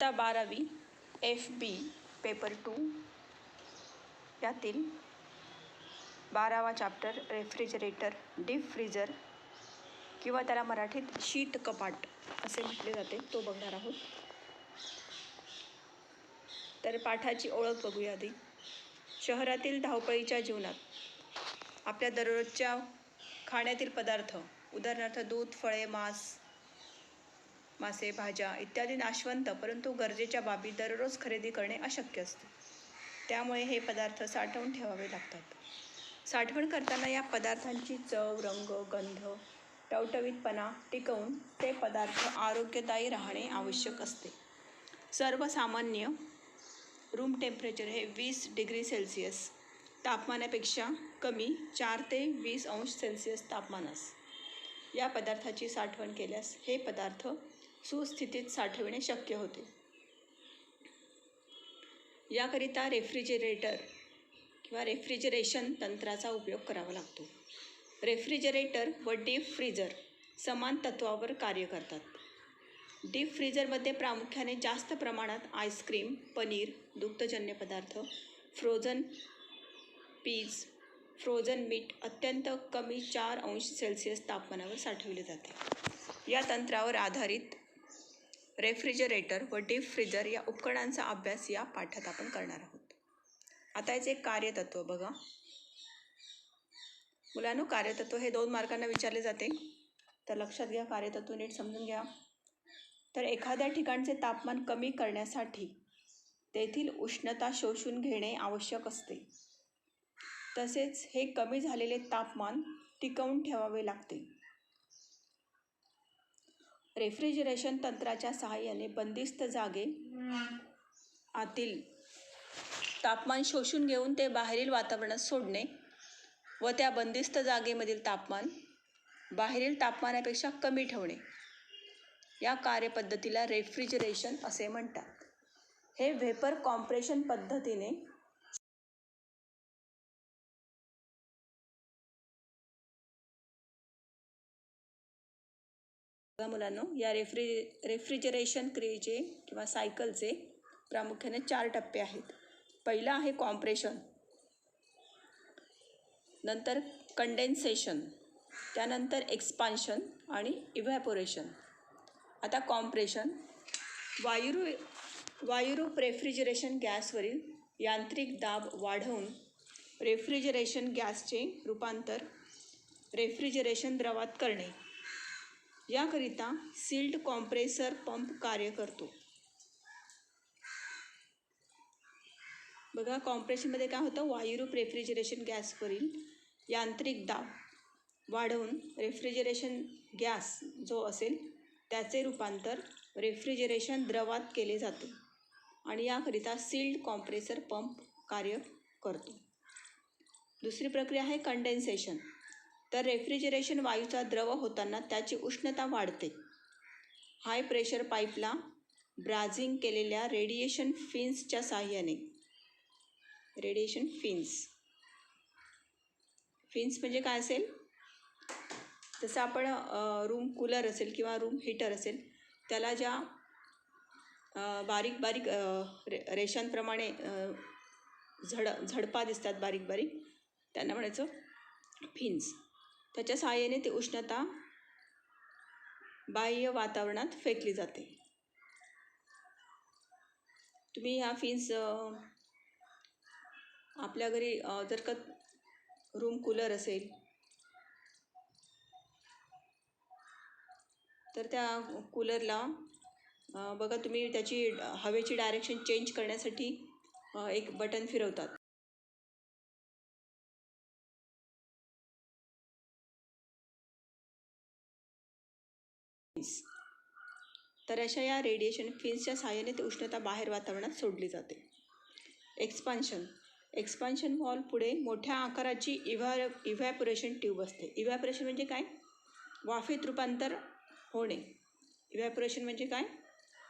इयत्ता 12वी FB paper 2 यातील 12वा चॅप्टर रेफ्रिजरेटर डीप फ्रीजर किंवा त्याला मराठीत शीत कपाट असे म्हटले जाते तो बघणार आहोत. तर पाठाची ओळख बघूया आधी. शहरातील धावपळीच्या जीवनात आपल्या दररोजच्या खाण्यातील पदार्थ उदाहरणार्थ दूध, फळे, मासे, भाज्या इत्यादी नाशवंत परंतु गरजेच्या बाबी दररोज खरेदी करणे अशक्य असते. त्यामुळे हे पदार्थ साठवून ठेवावे लागतात. साठवण करताना या पदार्थांची चव, रंग, गंध, टवटवीतपणा टिकवून ते पदार्थ आरोग्यदायी राहणे आवश्यक असते. सर्वसामान्य रूम टेम्परेचर हे 20 डिग्री सेल्सिअस तापमानापेक्षा कमी 4 ते 20 अंश सेल्सिअस तापमानास या पदार्थाची साठवण केल्यास हे पदार्थ सुस्थितीत साठविणे शक्य होते. याकरिता रेफ्रिजरेटर किंवा रेफ्रिजरेशन तंत्राचा उपयोग करावा लागतो. रेफ्रिजरेटर व डीप फ्रीजर समान तत्वावर कार्य करतात. डीप फ्रीजरमध्ये प्रामुख्याने जास्त प्रमाणात आईस्क्रीम, पनीर, दुग्धजन्य पदार्थ, फ्रोझन पीज, फ्रोझन मीठ अत्यंत कमी 4 अंश सेल्सिअस तापमानावर साठवले जाते. या तंत्रावर आधारित रेफ्रिजरेटर व डीप फ्रीजर या उपकरणांचा अभ्यास या पाठात आपण करणार आहोत. आता याचे कार्यतत्व बघा. मुलांनो, कार्यतत्व हे 2 मार्कांना विचारले जाते, तर लक्षात घ्या. कार्यतत्व नीट समजून घ्या. तर एखाद्या ठिकाणचे तापमान कमी करण्यासाठी तेथील उष्णता शोषून घेणे आवश्यक असते. तसेच हे कमी झालेले तापमान टिकवून ठेवावे लागते. रेफ्रिजरेशन तंत्राच्या सहाय्याने बंदिस्त जागे आतील तापमान शोषून घेऊन ते बाहेरील वातावरणात सोडणे व त्या बंदिस्त जागेमधील तापमान बाहेरील तापमानापेक्षा कमी ठेवणे या कार्यपद्धतीला रेफ्रिजरेशन असे म्हणतात. हे व्हेपर कॉम्प्रेशन पद्धतीने मुलांनो, या रेफ्रिजरेशन क्रियेचे किंवा सायकलचे प्रामुख्याने 4 टप्पे आहेत. पहिला आहे कॉम्प्रेशन, नंतर कंडेन्सेशन, त्यानंतर एक्सपान्शन आणि इव्हॅपोरेशन. आता कॉम्प्रेशन. वायुरूप रेफ्रिजरेशन गॅसवरील यांत्रिक दाब वाढवून रेफ्रिजरेशन गॅसचे रूपांतर रेफ्रिजरेशन द्रवात करणे. याकरिता सील्ड कॉम्प्रेसर पंप कार्य करतो. बघा, कॉम्प्रेशनमध्ये काय होतं, वायुरूप रेफ्रिजरेशन गॅसवरील यांत्रिक दाब वाढवून रेफ्रिजरेशन गॅस जो असेल त्याचे रूपांतर रेफ्रिजरेशन द्रवात केले जाते आणि याकरिता सील्ड कॉम्प्रेसर पंप कार्य करतो. दुसरी प्रक्रिया आहे कंडेन्सेशन. तर रेफ्रिजरेशन वायूचा द्रव होताना त्याची उष्णता वाढते. हाय प्रेशर पाईपला ब्राझिंग केलेल्या रेडिएशन फिन्सच्या साहाय्याने रेडिएशन फिन्स म्हणजे काय असेल, जसं आपण रूम कूलर असेल किंवा रूम हीटर असेल त्याला ज्या बारीक बारीक रेषांप्रमाणे झडपा दिसतात बारीक बारीक, त्यांना म्हणायचं फिन्स. त्याच्या सहाय्याने ती उष्णता बाह्य वातावरणात फेकली जाते. तुम्ही ह्या फिन्स आपल्या घरी जर का रूम कूलर असेल तर त्या कूलरला बघा, तुम्ही त्याची हवेची डायरेक्शन चेंज करण्यासाठी एक बटन फिरवतात. तर अशा या रेडिएशन फिन्सच्या सहाय्याने ती उष्णता बाहेर वातावरणात सोडली जाते. एक्सपान्शन व्हॉल्व पुढे मोठ्या आकाराची इव्हॅपोरेशन ट्यूब असते. इव्हॅपोरेशन म्हणजे काय, वाफेत रूपांतर होणे. इव्हॅपोरेशन म्हणजे काय,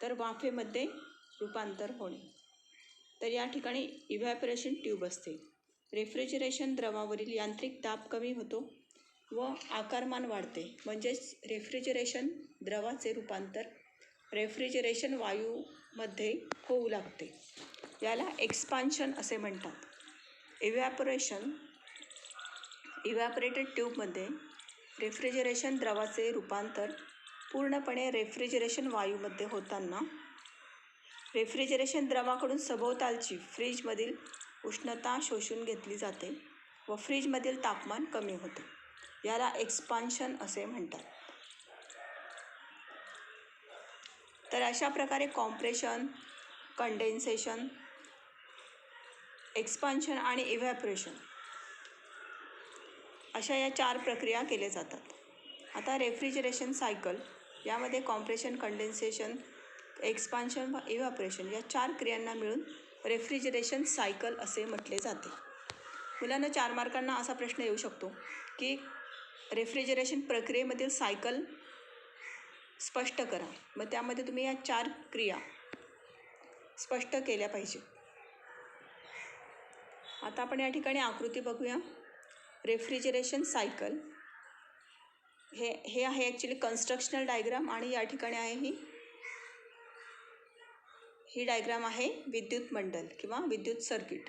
तर वाफेमध्ये रूपांतर होणे. तर या ठिकाणी इव्हॅपोरेशन ट्यूब असते. रेफ्रिजरेशन द्रवावरील यांत्रिक दाब कमी होतो व आकारमान वाढते. म्हणजेच रेफ्रिजरेशन द्रवाचे रूपांतर रेफ्रिजरेशन वायू मध्ये होऊ लागते. याला एक्सपान्शन असे म्हणतात. इव्हॅपोरेटेड ट्यूबमध्ये रेफ्रिजरेशन द्रवाचे रूपांतर पूर्णपणे रेफ्रिजरेशन वायूमध्ये होताना रेफ्रिजरेशन द्रवाकडून सभोवतालची फ्रीजमधील उष्णता शोषून घेतली जाते व फ्रीजमधील तापमान कमी होते. याला एक्सपान्शन असे म्हणतात. तर अशा प्रकारे कॉम्प्रेशन, कंडेन्सेशन, एक्सपान्शन आणि इव्हॅपोरेशन अशा या 4 प्रक्रिया केल्या जातात. आता रेफ्रिजरेशन सायकल यामध्ये कॉम्प्रेशन, कंडेन्सेशन, एक्सपान्शन व इव्हॅपोरेशन या 4 क्रियांना मिळून रेफ्रिजरेशन सायकल असे म्हटले जाते. मुलांना 4 मार्कांना असा प्रश्न येऊ शकतो की रेफ्रिजरेशन प्रक्रियेमधील सायकल स्पष्ट करा. मग त्यामध्ये तुम्ही या 4 क्रिया स्पष्ट केल्या पाहिजे. आता आपण या ठिकाणी आकृती बघूया. रेफ्रिजरेशन सायकल हे आहे ॲक्च्युली कन्स्ट्रक्शनल डायग्राम आणि या ठिकाणी आहे ही डायग्राम आहे विद्युत मंडल किंवा विद्युत सर्किट.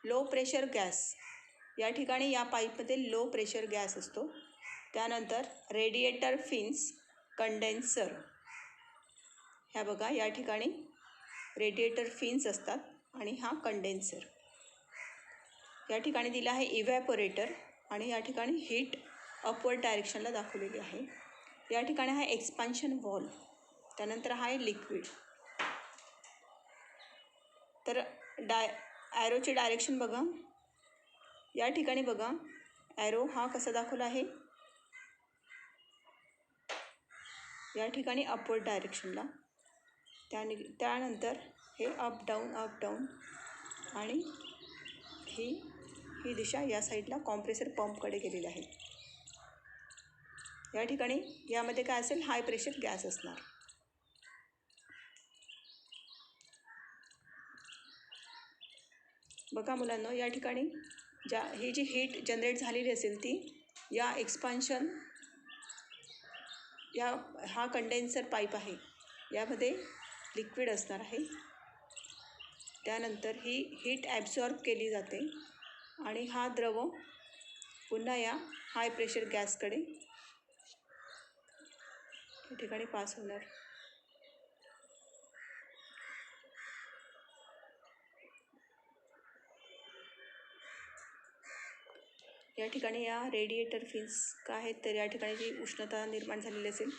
लो प्रेशर गॅस या ठिकाणी या पाईपमध्ये लो प्रेशर गॅस असतो. त्यानंतर रेडिएटर फिन्स, कंडेन्सर ह्या बघा या ठिकाणी रेडिएटर फिन्स असतात आणि हा कंडेन्सर. या ठिकाणी दिला आहे इव्हॅपोरेटर आणि या ठिकाणी हीट अपवर्ड डायरेक्शनला दाखवलेली आहे. या ठिकाणी आहे एक्सपान्शन वॉल्व. त्यानंतर हा आहे लिक्विड. तर ॲरोची डायरेक्शन बघा. या ठिकाणी बघा ॲरो हा कसा दाखवला आहे, या ठिकाणी अपवर्ड डायरेक्शनला. त्यानंतर हे अप डाऊन आणि ही दिशा या साईडला कॉम्प्रेसर पंपकडे गेलेली आहे. या ठिकाणी यामध्ये काय असेल, हाय प्रेशर गॅस असणार. बघा मुलांनो, या ठिकाणी ही जी हीट जनरेट झालेली असेल ती या एक्सपान्शन हा कंडेन्सर पाईप आहे यामध्ये लिक्विड असणार आहे. त्यानंतर ही हीट ॲब्सॉर्ब केली जाते आणि हा द्रव पुन्हा या हाय प्रेशर गॅसकडे या ठिकाणी पास होणार. या ठिकाणी या रेडिएटर फिन्स काय आहेत, तर या ठिकाणी जी उष्णता निर्माण झालेली असेल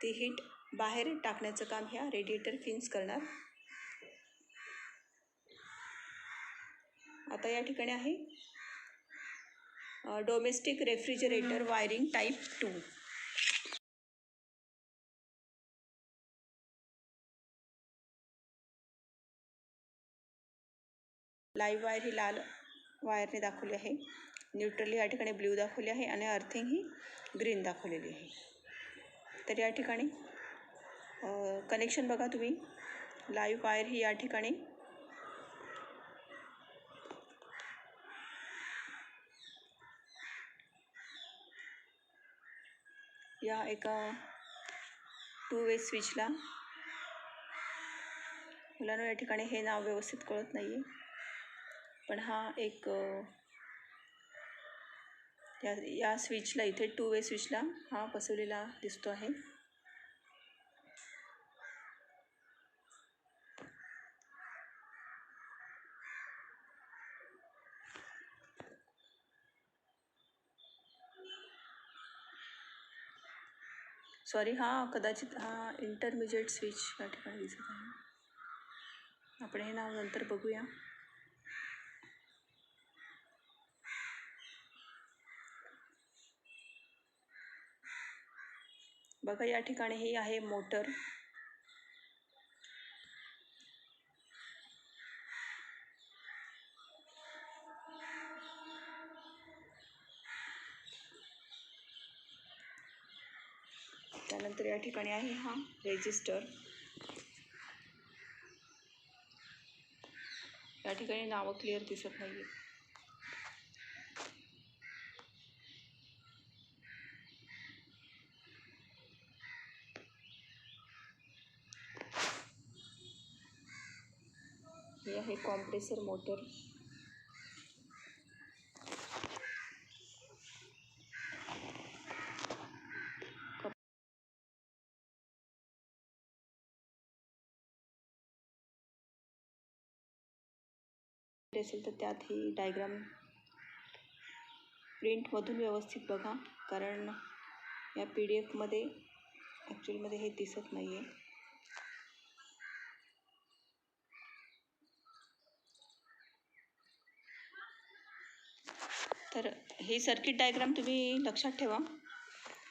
ती हीट बाहेर टाकण्याचं काम ह्या रेडिएटर फिन्स करणार. आता या ठिकाणी आहे domestic refrigerator wiring type 2. Live wire ही लाल वायरने दाखवली आहे, न्यूट्रल या ठिकाणी ब्ल्यू दाखवली आहे आणि अर्थिंग ही ग्रीन दाखवलेली आहे. तर या ठिकाणी कनेक्शन बघा तुम्ही. लाईव्ह वायर ही या ठिकाणी या एका 2 वे स्विचला, मुलांना या ठिकाणी हे नाव व्यवस्थित कळत नाही आहे पण हा एक या स्विचला इथे 2 वे स्विचला हा बसवलेला दिसतो आहे. सॉरी, हा कदाचित हा इंटरमिजिएट स्विच या ठिकाणी दिसत आहे. आपण हे नाव नंतर बघूया. बघा या ठिकाणी ही आहे मोटर. त्यानंतर या ठिकाणी आहे हा रेजिस्टर. या ठिकाणी नावं क्लिअर दिसत नाही. आहे कॉम्प्रेसर मोटर. असेल तर त्यात ही डायग्राम प्रिंटमधून व्यवस्थित बघा, कारण या PDF ॲक्च्युअलमध्ये हे दिसत नाही आहे. तर ही सर्किट डायग्राम तुम्ही लक्षात ठेवा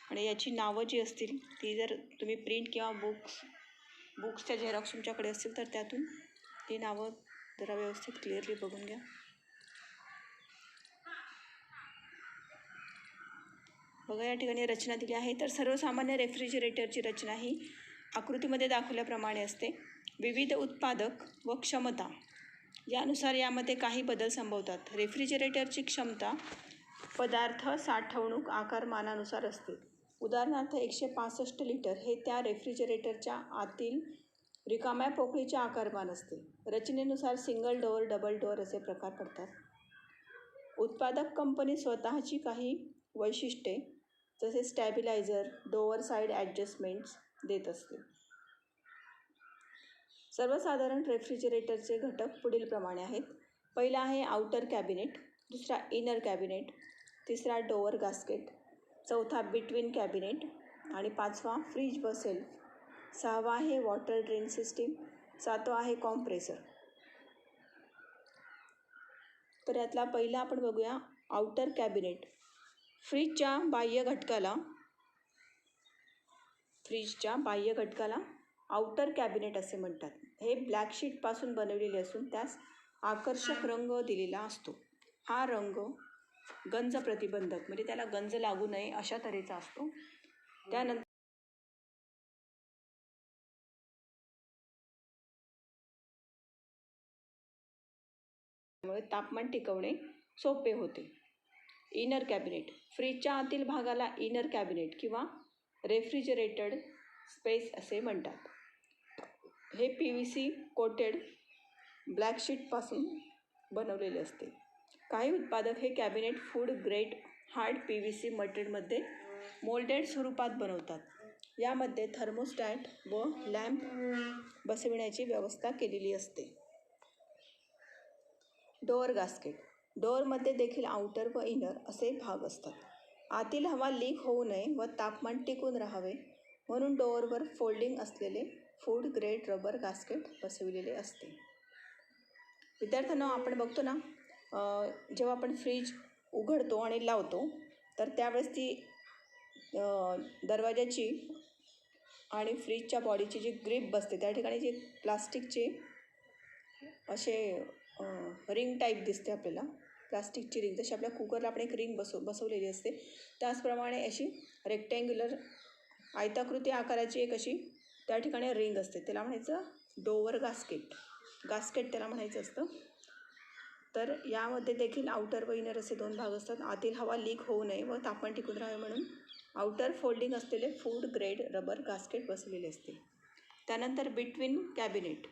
आणि याची नावं जी असतील ती जर तुम्ही प्रिंट किंवा बुक्सच्या झेरॉक्स तुमच्याकडे असतील तर त्यातून ती नावं जरा व्यवस्थित क्लिअरली बघून घ्या. बघा, या ठिकाणी रचना दिली आहे. तर सर्वसामान्य रेफ्रिजरेटरची रचना ही आकृतीमध्ये दाखवल्याप्रमाणे असते. विविध उत्पादक व क्षमता यानुसार यामध्ये काही बदल संभवतात. रेफ्रिजरेटरची क्षमता पदार्थ साठवणूक आकारमानानुसार असते. उदाहरणार्थ 165 लिटर हे त्या रेफ्रिजरेटरच्या आतील रिकाम्या पोकळीचे आकारमान असते. रचनेनुसार सिंगल डोअर, डबल डोअर असे प्रकार पडतात. उत्पादक कंपनी स्वतःची काही वैशिष्ट्ये जसे स्टॅबिलायझर, डोअर साईड ॲडजस्टमेंट्स देत असते. सर्वसाधारण रेफ्रिजरेटरचे घटक पुढीलप्रमाणे आहेत. पहिला आहे आउटर कॅबिनेट, दुसरा इनर कॅबिनेट, तिसरा डोअर गास्केट, चौथा बिटवीन कॅबिनेट आणि पाचवा फ्रीज व सेल्फ, सहावा आहे वॉटर ड्रेन सिस्टीम, सातवा आहे कॉम्प्रेसर. तर यातला पहिला आपण बघूया आउटर कॅबिनेट. फ्रीजच्या बाह्य घटकाला आउटर कॅबिनेट असे म्हणतात. हे ब्लॅक शीटपासून बनवलेले असून त्यास आकर्षक रंग दिलेला असतो. हा रंग गंज प्रतिबंधक, म्हणजे त्याला गंज लागू नये अशा तऱ्हेचा असतो. त्यानंतर तापमान टिकवणे सोपे होते. Inner cabinet. फ्रीजच्या आतील भागाला इनर कॅबिनेट किंवा रेफ्रिजरेटेड स्पेस असे म्हणतात. हे PVC कोटेड ब्लॅक शीटपासून बनवलेले असते. काही उत्पादक हे cabinet food grade hard PVC मटेरियलमध्ये मोल्डेड स्वरूपात बनवतात. यामध्ये थर्मोस्टॅट व लॅम्प बसविण्याची व्यवस्था केलेली असते. Door gasket. डोअरमध्ये देखील आउटर व इनर असे भाग असतात. आतील हवा लीक होऊ नये व तापमान टिकून राहावे म्हणून डोअरवर फोल्डिंग असलेले फूड ग्रेड रबर गास्केट बसविलेले असते. विद्यार्थ्यांना आपण बघतो ना, जेव्हा आपण फ्रीज उघडतो आणि लावतो तर त्यावेळेस ती दरवाजाची आणि फ्रीजच्या बॉडीची जी ग्रीप बसते त्या ठिकाणी जी प्लास्टिकची असे रिंग टाईप दिसते आपल्याला, प्लास्टिकची रिंग. जशी आपल्या कुकरला आपण एक रिंग बसवलेली असते त्याचप्रमाणे अशी रेक्टँग्युलर आयताकृती आकाराची एक अशी त्या ठिकाणी रिंग असते. त्याला म्हणायचं डोअर गास्केट त्याला म्हणायचं असतं. तर यामध्ये देखील आउटर व इनर असे दोन भाग असतात. आतील हवा लीक होऊ नये व तापमान टिकून राहावे म्हणून आउटर फोल्डिंग असलेले फूड ग्रेड रबर गास्केट बसवलेले असते. त्यानंतर बिटवीन कॅबिनेट.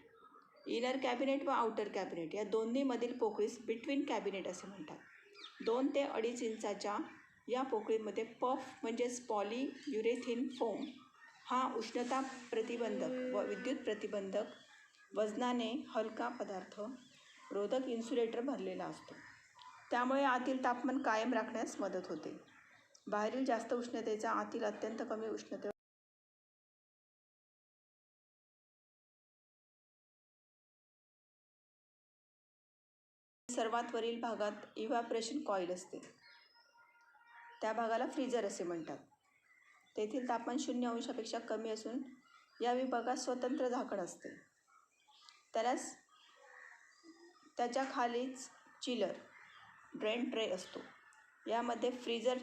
इनर कॅबिनेट व आउटर कॅबिनेट या दोन्हीमधील पोकळीस बिटवीन कॅबिनेट असे म्हणतात. 2 ते 2.5 इंचाच्या या पोकळीमध्ये पफ म्हणजेच पॉलियुरेथिन फोम हा उष्णता प्रतिबंधक व विद्युत प्रतिबंधक, वजनाने हलका पदार्थ, रोधक इन्सुलेटर भरलेला असतो. त्यामुळे आतील तापमान कायम राखण्यास मदत होते. बाहेरील जास्त उष्णतेचा आतील अत्यंत कमी उष्णते सर्वात वरील भागात इव्हॅपोरेशन कॉईल असते. त्या भागाला फ्रीजर असे म्हणतात. तेथील तापमान 0 अंशापेक्षा कमी असून या विभागात स्वतंत्र झाकण असते. त्याच्या खालीच चिलर ड्रेन ट्रे असतो. यामध्ये फ्रीजर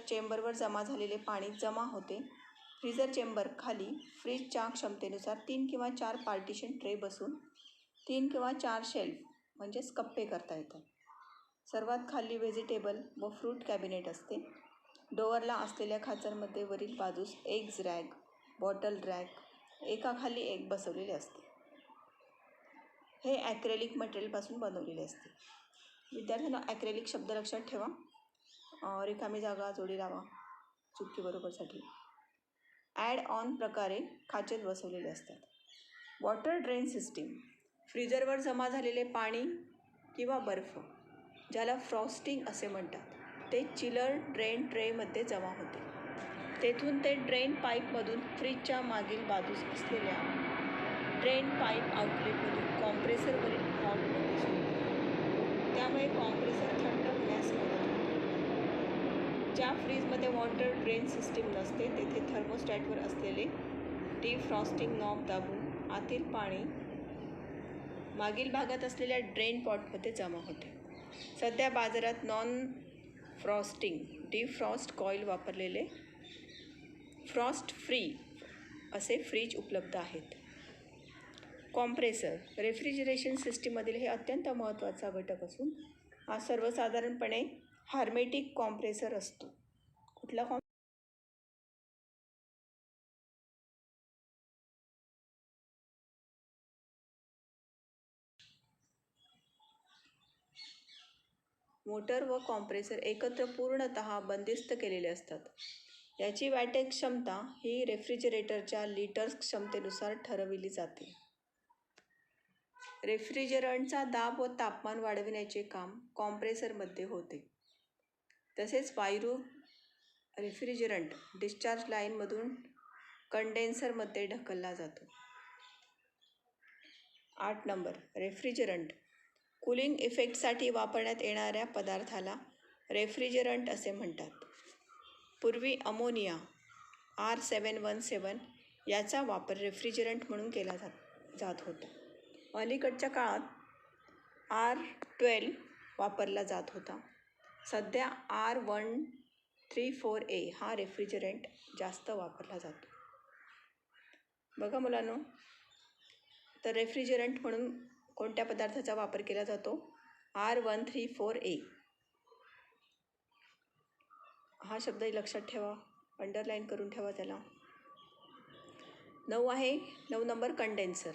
चेंबरवर जमा झालेले पाणी जमा होते. फ्रीजर चेंबर खाली फ्रीजच्या क्षमतेनुसार 3 किंवा 4 पार्टिशन ट्रे बसून 3 किंवा 4 शेल्फ म्हणजेच कप्पे करता येतात. सर्वात खाली व्हेजिटेबल व फ्रूट कॅबिनेट असते. डोअरला असलेल्या खाचरमध्ये वरील बाजूस एग्ज रॅक, बॉटल रॅक एकाखाली एक बसवलेले असते. हे ॲक्रेलिक मटेरियलपासून बनवलेले असते. विद्यार्थ्यांना ॲक्रेलिक शब्द लक्षात ठेवा. रिकामी जागा जोडी लावा चुटकी बरोबरसाठी. ॲड ऑन प्रकारे खाचेत बसवलेले असतात. वॉटर ड्रेन सिस्टीम, फ्रीजरवर जमा झालेले पाणी किंवा बर्फ ज्याला फ्रॉस्टिंग असे म्हणतात ते चिलर ड्रेन ट्रेमध्ये जमा होते. तेथून ते ड्रेन पाईपमधून फ्रीजच्या मागील बाजूस असलेल्या ड्रेन पाईप आउटलेटमधून कॉम्प्रेसरवरील हॉलमध्ये सोडते. त्यामुळे कॉम्प्रेसर थंड होण्यास मदत होते. ज्या फ्रीजमध्ये वॉटर ड्रेन सिस्टीम नसते तेथे थर्मोस्टॅटवर असलेले डिफ्रॉस्टिंग नॉब दाबून आतील पाणी मागील भागात असलेल्या ड्रेन पॉटमध्ये जमा होते. सध्या बाजारात नॉन फ्रॉस्टिंग डिफ्रॉस्ट कॉईल वापरलेले फ्रॉस्ट फ्री असे फ्रीज उपलब्ध आहेत. कॉम्प्रेसर रेफ्रिजरेशन सिस्टीममधील हे अत्यंत महत्त्वाचा घटक असून हा सर्वसाधारणपणे हार्मेटिक कॉम्प्रेसर असतो. कुठला मोटर व कॉम्प्रेसर एकत्र पूर्णतः बंदिस्त केलेले असतात. याची वॅटेज क्षमता ही रेफ्रिजरेटरच्या लिटर्स क्षमतेनुसार ठरविली जाते. रेफ्रिजरंटचा दाब व तापमान वाढविण्याचे काम कॉम्प्रेसरमध्ये होते. तसेच वायुरूप रेफ्रिजरंट डिस्चार्ज लाईनमधून कंडेन्सरमध्ये ढकलला जातो. 8 नंबर रेफ्रिजरंट कूलिंग इफेक्टसाठी वापरण्यात येणाऱ्या पदार्थाला रेफ्रिजरंट असे म्हणतात. पूर्वी अमोनिया R717 याचा वापर रेफ्रिजरंट म्हणून केला जात होता. अलीकडच्या काळात R12 वापरला जात होता. सध्या R134A हा रेफ्रिजरंट जास्त वापरला जातो. बघा मुलांनो, तर रेफ्रिजरंट म्हणून कोणत्या पदार्थाचा वापर केला जातो? R134A हा शब्द लक्षात ठेवा, अंडरलाईन करून ठेवा त्याला. 9 नंबर कंडेन्सर.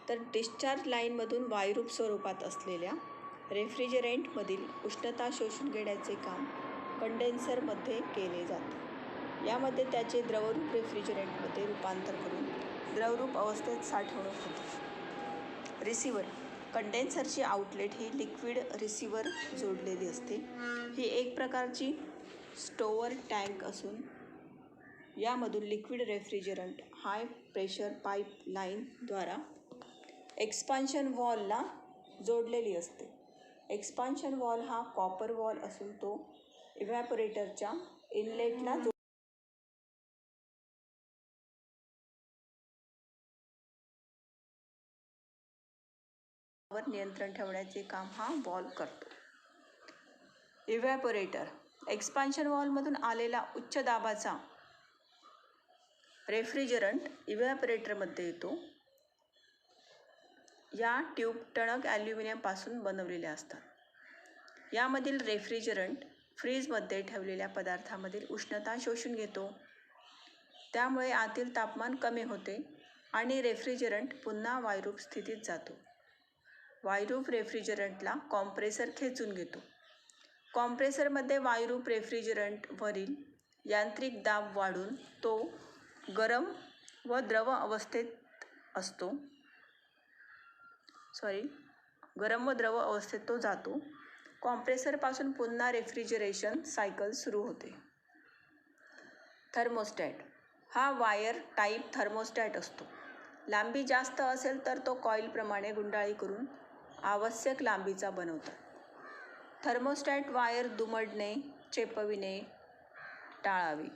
तर डिस्चार्ज लाईनमधून वायुरूप स्वरूपात असलेल्या रेफ्रिजरेंटमधील उष्णता शोषून घेण्याचे काम कंडेन्सरमध्ये केले जाते. यामध्ये त्याचे द्रवरूप रेफ्रिजरेंटमध्ये रूपांतर करून द्रवरूप अवस्थेत साठवणूक होते. रिसिव्हर कंडेन्सरची आउटलेट ही लिक्विड रिसिव्हर जोडलेली असते. ही एक प्रकारची स्टोअर टँक असून यामधून liquid refrigerant high pressure pipe लाईनद्वारा एक्सपान्शन वॉलला जोडलेली असते. एक्सपान्शन वॉल हा कॉपर वॉल असून तो इव्हॅपोरेटरच्या इनलेटला वर नियंत्रण ठेवण्याचे काम हा वॉल करतो. इव्हॅपोरेटर एक्सपान्शन वॉलमधून आलेला उच्च दाबाचा रेफ्रिजरंट इव्हॅपोरेटरमध्ये येतो. या ट्यूब टणक ॲल्युमिनियमपासून बनवलेल्या असतात. यामधील रेफ्रिजरंट फ्रीजमध्ये ठेवलेल्या पदार्थामधील उष्णता शोषून घेतो. त्यामुळे आतील तापमान कमी होते आणि रेफ्रिजरंट पुन्हा वायुरूप स्थितीत जातो. वायुरूप रेफ्रिजरंटला कॉम्प्रेसर खेचून घेतो. कॉम्प्रेसरमध्ये वायुरूप रेफ्रिजरंटवरील यांत्रिक दाब वाढून तो गरम व द्रव अवस्थेत तो जातो. कॉम्प्रेसरपासून पुन्हा रेफ्रिजरेशन सायकल सुरू होते. थर्मोस्टॅट हा वायर टाईप थर्मोस्टॅट असतो. लांबी जास्त असेल तर तो कॉईलप्रमाणे गुंडाळी करून आवश्यक लांबीचा बनवतात. थर्मोस्टॅट वायर दुमडणे चेपविणे टाळावी.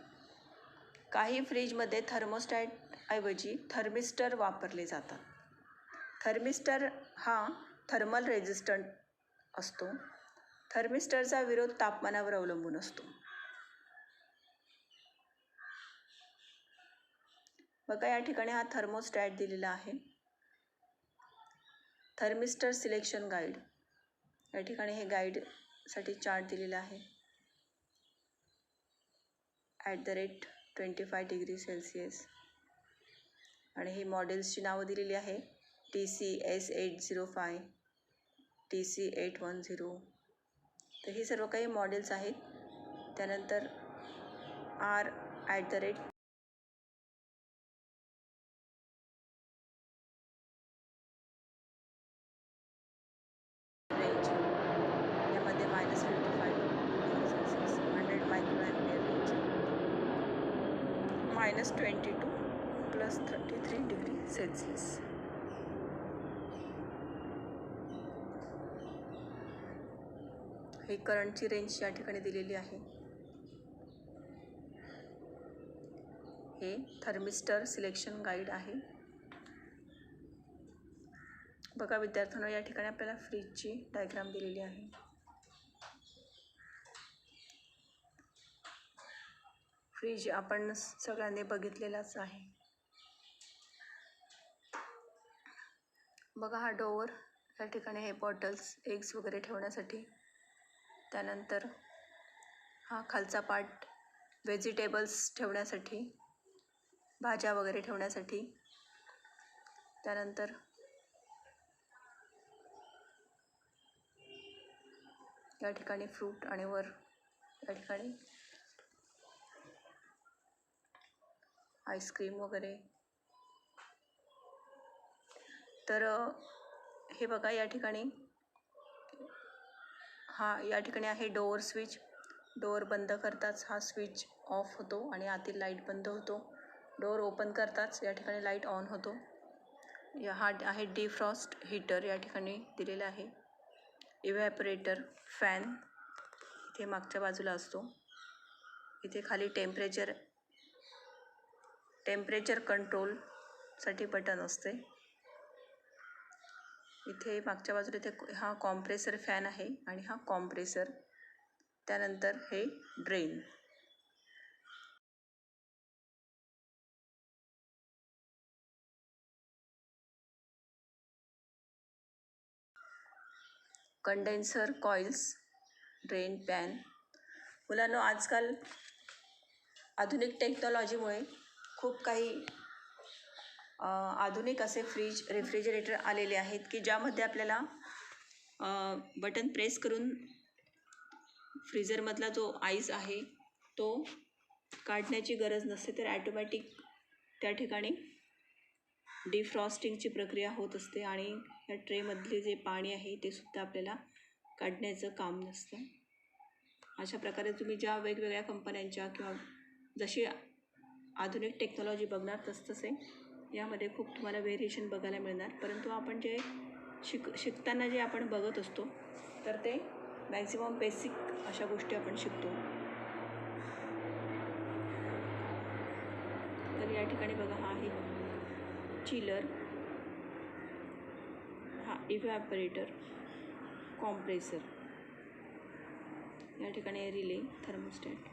काही फ्रीजमध्ये थर्मोस्टॅटऐवजी थर्मिस्टर वापरले जातात. थर्मिस्टर हा थर्मल रेझिस्टंट असतो. थर्मिस्टरचा विरोध तापमानावर अवलंबून असतो. बघा या ठिकाणी हा थर्मोस्टॅट दिलेला आहे. थर्मिस्टर सिलेक्शन गाईड या ठिकाणी हे गाईडसाठी चार्ट दिलेला आहे. @25 डिग्री सेल्सिअस आणि ही मॉडेल्सची नावं दिलेली आहे. TC-S805, TC-810. तर ही सर्व काही मॉडेल्स आहेत. त्यानंतर R@ रेंज, यामध्ये -55 degree Celsius, 100 micro ampere range, -22 +33 degree Celsius. ही करंटची रेंज या ठिकाणी दिलेली आहे. हे थर्मिस्टर सिलेक्शन गाईड आहे. बघा विद्यार्थ्यांनो, या ठिकाणी आपल्याला फ्रीजची डायग्राम दिलेली आहे. फ्रीज आपण सगळ्यांनी बघितलेलाच आहे. बघा हा डोअर, या ठिकाणी हे बॉटल्स, एग्स वगैरे ठेवण्यासाठी. त्यानंतर हा खालचा पार्ट व्हेजिटेबल्स ठेवण्यासाठी, भाज्या वगैरे ठेवण्यासाठी. त्यानंतर या ठिकाणी फ्रूट आणि वर या ठिकाणी आईस्क्रीम वगैरे. तर हे बघा या ठिकाणी या ठिकाणी आहे डोअर स्विच. डोअर बंद करताच हा स्विच ऑफ होतो आणि आतील लाईट बंद होतो. डोअर ओपन करताच या ठिकाणी लाईट ऑन होतो. हा आहे डिफ्रॉस्ट हीटर, या ठिकाणी दिलेला आहे. इव्हॅपरेटर फॅन इथे मागच्या बाजूला असतो. इथे खाली टेम्परेचर कंट्रोलसाठी बटन असते. इथे मागच्या बाजूला इथे हा कॉम्प्रेसर फॅन आहे आणि हा कॉम्प्रेसर. त्यानंतर हे drain. Condenser coils, drain pan. मुलांनो, आजकाल आधुनिक टेक्नॉलॉजीमुळे खूप काही आधुनिक असे रेफ्रिजरेटर आलेले आहेत की ज्यामध्ये आपल्याला बटन प्रेस करून फ्रीजरमधला जो आईस आहे तो काढण्याची गरज नसते, तर ॲटोमॅटिक त्या ठिकाणी डिफ्रॉस्टिंगची प्रक्रिया होत असते आणि या ट्रेमधले जे पाणी आहे ते सुद्धा आपल्याला काढण्याचं काम नसतं. अशा प्रकारे तुम्ही ज्या वेगवेगळ्या कंपन्यांच्या किंवा जशी आधुनिक टेक्नॉलॉजी बघणार तसे यामध्ये खूप तुम्हाला व्हेरिएशन बघायला मिळणार. परंतु आपण जे शिकताना जे आपण बघत असतो तर ते मॅक्झिमम बेसिक अशा गोष्टी आपण शिकतो. तर या ठिकाणी बघा हा आहे चिलर, हा इव्हॅपरेटर, कॉम्प्रेसर, या ठिकाणी रिले, थर्मोस्टॅट.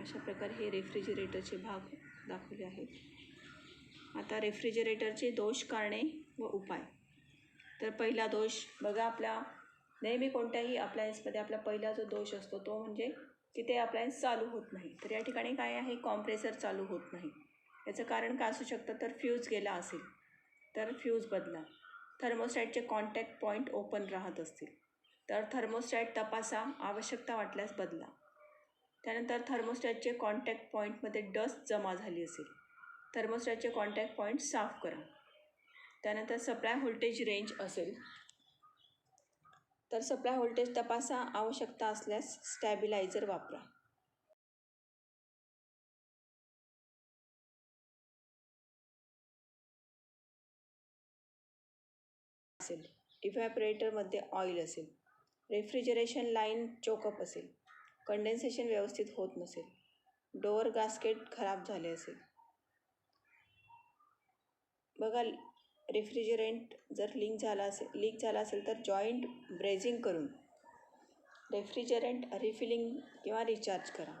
अशा प्रकारे हे रेफ्रिजरेटरचे भाग दाखवले आहेत. आता रेफ्रिजरेटरचे दोष, कारणे व उपाय. तर पहिला दोष बघा, आपल्या नेहमी कोणत्याही अप्लायन्समध्ये आपला पहिला जो दोष असतो तो म्हणजे की ते अप्लायन्स चालू होत नाही. तर या ठिकाणी काय आहे, कॉम्प्रेसर चालू होत नाही. याचं कारण काय असू शकतं, तर फ्यूज गेला असेल तर फ्यूज बदला. थर्मोस्टॅटचे कॉन्टॅक्ट पॉईंट ओपन राहत असतील तर थर्मोस्टॅट तपासा, आवश्यकता वाटल्यास बदला. त्यानंतर थर्मोस्टॅटचे कॉन्टॅक्ट पॉईंटमध्ये डस्ट जमा झाली असेल, थर्मोस्टॅटचे कॉन्टॅक्ट पॉईंट साफ करा. त्यानंतर सप्लाय व्होल्टेज रेंज असेल तर सप्लाय व्होल्टेज तपासा, आवश्यकता असल्यास स्टॅबिलायझर वापरा. असेल, इव्हॅपरेटरमध्ये ऑइल असेल, रेफ्रिजरेशन लाईन चोकअप असेल, कंडेन्सेशन व्यवस्थित होत नसेल, डोअर गास्केट खराब झाले असेल. बघा, रेफ्रिजरेंट जर लीक झाला असेल तर जॉईंट ब्रेझिंग करून रेफ्रिजरेंट रिफिलिंग किंवा रिचार्ज करा.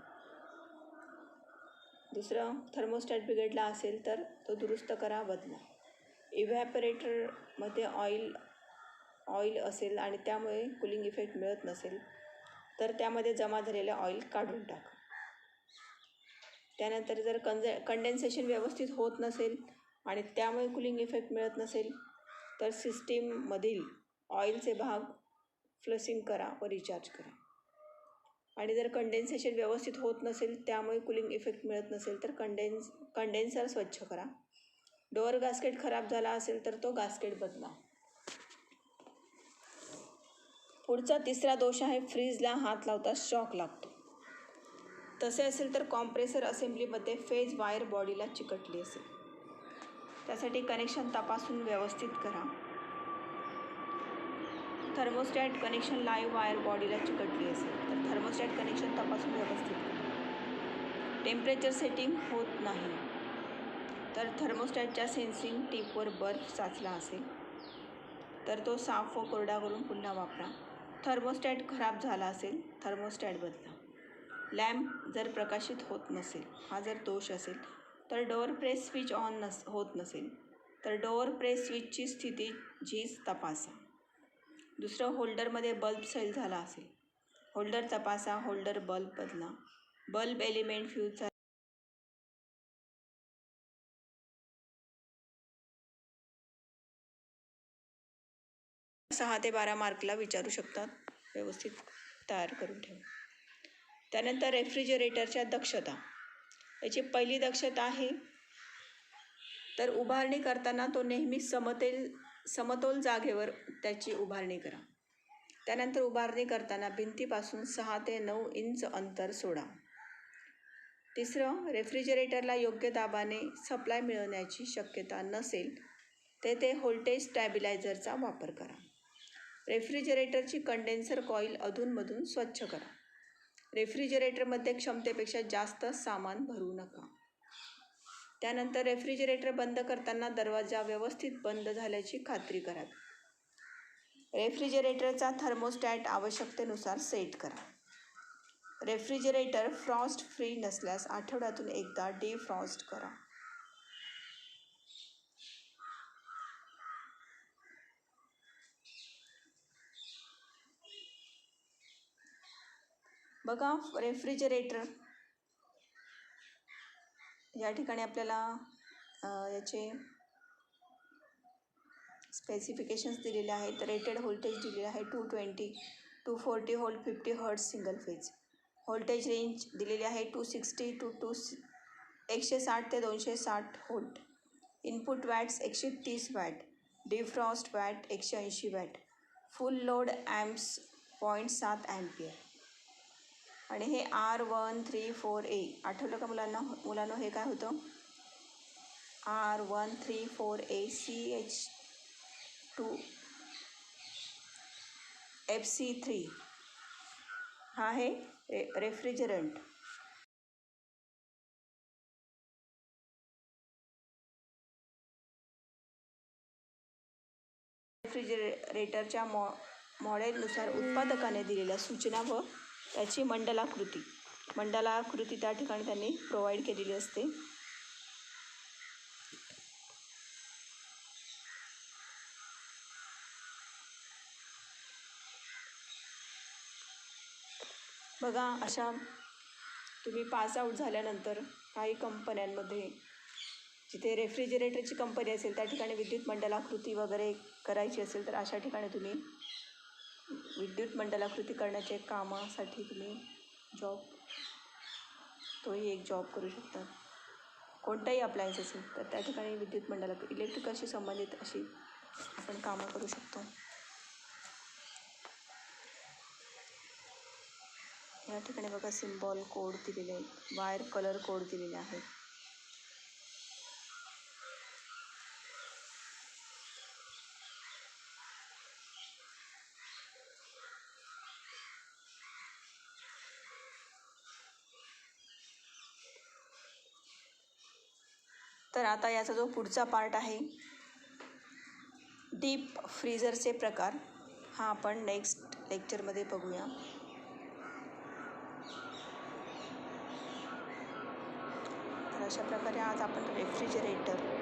दुसरं, थर्मोस्टॅट बिघडला असेल तर तो दुरुस्त करा, बदला. इव्हॅपरेटरमध्ये ऑइल असेल आणि त्यामुळे कूलिंग इफेक्ट मिळत नसेल तर त्यामध्ये जमा झालेले ऑइल काढून टाका. त्यानंतर जर कंडेन्सेशन व्यवस्थित होत नसेल आणि त्यामुळे कूलिंग इफेक्ट मिळत नसेल तर सिस्टीममधील ऑइलचे भाग फ्लशिंग करा व रिचार्ज करा. आणि जर कंडेन्सेशन व्यवस्थित होत नसेल, त्यामुळे कूलिंग इफेक्ट मिळत नसेल तर कंडेन्सर स्वच्छ करा. डोअर गास्केट खराब झाला असेल तर तो गास्केट बदला. पुढचा तिसरा दोष आहे फ्रीजला हात लावता शॉक लागतो. तसे असेल तर कॉम्प्रेसर असेंब्लीमध्ये फेज वायर बॉडीला चिकटली असेल. त्यासाठी कनेक्शन तपासून व्यवस्थित करा. थर्मोस्टॅट कनेक्शन लाईव्ह वायर बॉडीला चिकटली असेल तर थर्मोस्टॅट कनेक्शन तपासून व्यवस्थित करा. टेम्परेचर सेटिंग होत नाही तर थर्मोस्टॅटच्या सेन्सिंग टिपवर बर्फ साचला असेल तर तो साफ व कोरडा करून पुन्हा वापरा. थर्मोस्टॅट खराब झाला असेल, थर्मोस्टॅट बदला. लॅम्प जर प्रकाशित होत नसेल, हा जर दोष असेल तर डोअर प्रेस स्विच ऑन होत नसेल तर डोअर प्रेस स्विचची स्थिती झीज तपासा. दुसरं, होल्डरमध्ये बल्ब सैल झाला असेल, होल्डर तपासा, होल्डर बल्ब बदला. बल्ब एलिमेंट फ्यूज 6 ते 12 मार्कला विचारू शकतात. व्यवस्थित तयार करून ठेवा. त्यानंतर रेफ्रिजरेटरच्या दक्षता. याची पहिली दक्षता आहे तर उभारणी करताना तो नेहमी समतोल जागेवर त्याची उभारणी करा. त्यानंतर उभारणी करताना भिंतीपासून 6 ते 9 इंच अंतर सोडा. तिसरं, रेफ्रिजरेटरला योग्य दाबाने सप्लाय मिळण्याची शक्यता नसेल तेथे व्होल्टेज स्टॅबिलायझरचा वापर करा. रेफ्रिजरेटरची कंडेन्सर कॉईल अधूनमधून स्वच्छ करा. रेफ्रिजरेटरमध्ये क्षमतेपेक्षा जास्त सामान भरू नका. त्यानंतर रेफ्रिजरेटर बंद करताना दरवाजा व्यवस्थित बंद झाल्याची खात्री करा. रेफ्रिजरेटरचा थर्मोस्टॅट आवश्यकतेनुसार सेट करा. रेफ्रिजरेटर फ्रॉस्ट फ्री नसल्यास आठवड्यातून एकदा डिफ्रॉस्ट करा. बघा, रेफ्रिजरेटर या ठिकाणी आपल्याला याचे स्पेसिफिकेशन्स दिलेले आहेत. रेटेड व्होल्टेज दिलेले आहे 220 240 volt 50 hertz single phase. Voltage range दिलेली आहे 260 टू 160 ते 260 volt. Input watts 130 watt. Defrost watt 180 watt. Full load amps 0.7 ampere. आणि हे R134A. आठवलं का मुलांनो हे काय होतं? R134A CH2 FC3 हा आहे रेफ्रिजरंट. रेफ्रिजरेटरच्या मॉडेलनुसार उत्पादकाने दिलेल्या सूचना व त्याची मंडलाकृती त्या ठिकाणी त्यांनी प्रोव्हाइड केलेली असते. बघा, अशा तुम्ही पास आऊट झाल्यानंतर काही कंपन्यांमध्ये जिथे रेफ्रिजरेटरची कंपनी असेल त्या ठिकाणी विद्युत मंडलाकृती वगैरे करायची असेल तर अशा ठिकाणी तुम्ही विद्युत मंडलाकृती करण्याचे कामासाठी तुम्ही तोही एक जॉब करू शकता. कोणताही अप्लायन्स असेल तर त्या ठिकाणी विद्युत मंडलाकृती इलेक्ट्रिकलशी संबंधित अशी आपण कामं करू शकतो. या ठिकाणी बघा, सिम्बॉल कोड दिलेले आहेत, वायर कलर कोड दिलेले आहेत. तर आता याचा जो पुढचा पार्ट आहे डीप फ्रीझरचे प्रकार, हा आपण नेक्स्ट लेक्चरमध्ये बघूया. तर अशा प्रकारे आज आपण रेफ्रिजरेटर